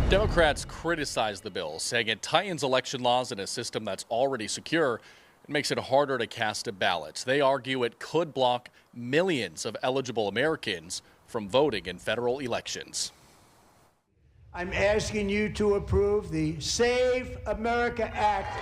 Democrats criticize the bill, saying it tightens election laws in a system that's already secure and makes it harder to cast a ballot. They argue it could block millions of eligible Americans from voting in federal elections. I'm asking you to approve the Save America Act.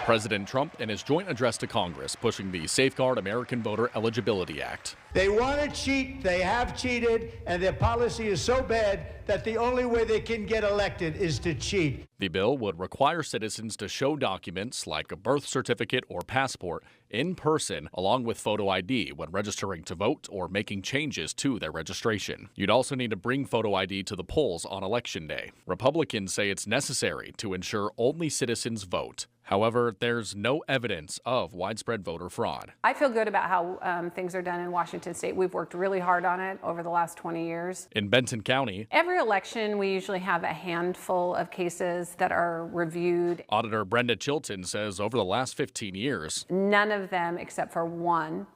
President Trump in his joint address to Congress pushing the Safeguard American Voter Eligibility Act. They want to cheat, they have cheated, and their policy is so bad that the only way they can get elected is to cheat. The bill would require citizens to show documents like a birth certificate or passport in person, along with photo ID when registering to vote or making changes to their registration. You'd also need to bring photo ID to the polls on Election Day. Republicans say it's necessary to ensure only citizens vote. However, there's no evidence of widespread voter fraud. I feel good about how things are done in Washington State. We've worked really hard on it over the last 20 years. In Benton County, every election, we usually have a handful of cases that are reviewed. Auditor Brenda Chilton says over the last 15 years, none of them, except for one,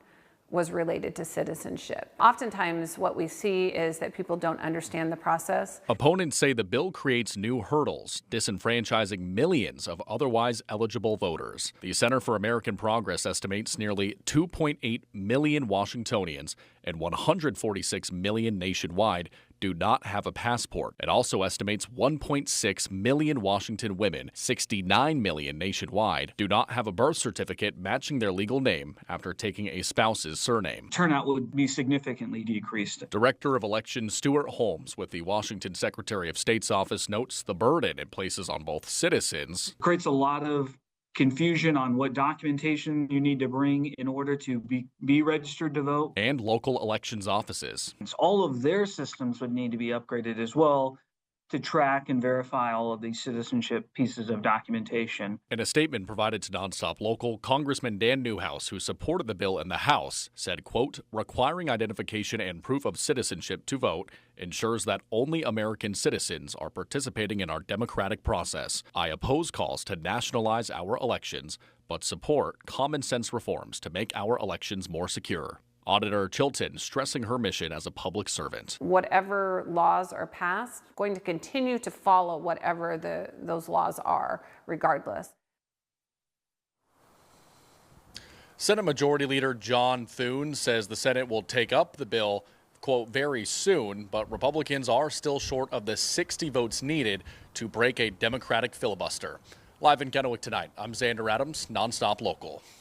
was related to citizenship. Oftentimes what we see is that people don't understand the process. Opponents say the bill creates new hurdles, disenfranchising millions of otherwise eligible voters. The Center for American Progress estimates nearly 2.8 million Washingtonians and 146 million nationwide do not have a passport. It also estimates 1.6 million Washington women, 69 million nationwide, do not have a birth certificate matching their legal name after taking a spouse's surname. Turnout would be significantly decreased. Director of Elections Stuart Holmes with the Washington Secretary of State's office notes the burden it places on both citizens. It creates a lot of confusion on what documentation you need to bring in order to be registered to vote. And local elections offices. All of their systems would need to be upgraded as well to track and verify all of these citizenship pieces of documentation. In a statement provided to Nonstop Local, Congressman Dan Newhouse, who supported the bill in the House, said, quote, requiring identification and proof of citizenship to vote ensures that only American citizens are participating in our democratic process. I oppose calls to nationalize our elections, but support common sense reforms to make our elections more secure. Auditor Chilton stressing her mission as a public servant. Whatever laws are passed, going to continue to follow whatever those laws are, regardless. Senate Majority Leader John Thune says the Senate will take up the bill, quote, very soon, but Republicans are still short of the 60 votes needed to break a Democratic filibuster. Live in Kennewick tonight, I'm Xander Adams, Nonstop Local.